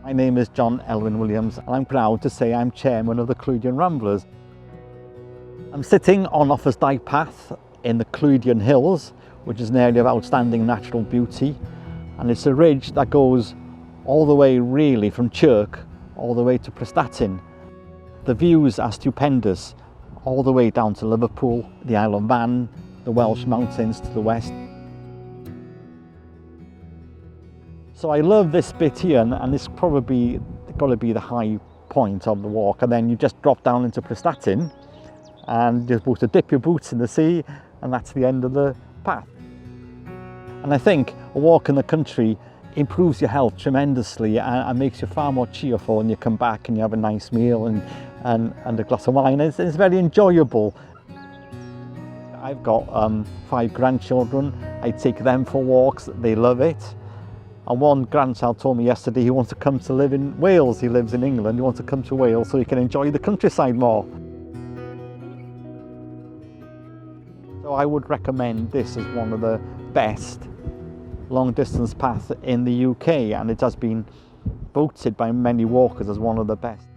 My name is John Elwyn Williams and I'm proud to say I'm chairman of the Clwydian Ramblers. I'm sitting on Offa's Dyke path in the Clwydian Hills, which is an area of outstanding natural beauty, and it's a ridge that goes all the way really from Chirk all the way to Prestatyn. The views are stupendous all the way down to Liverpool, the Isle of Man, the Welsh mountains to the west. So I love this bit here, and it's probably got to be the high point of the walk, and then you just drop down into Prestatyn and you're supposed to dip your boots in the sea, and that's the end of the path. And I think a walk in the country improves your health tremendously and makes you far more cheerful when you come back and you have a nice meal and a glass of wine. It's very enjoyable. I've got 5 grandchildren. I take them for walks. They love it. And one grandchild told me yesterday he wants to come to live in Wales. He lives in England. He wants to come to Wales so he can enjoy the countryside more. So I would recommend this as one of the best long distance paths in the UK, and it has been voted by many walkers as one of the best.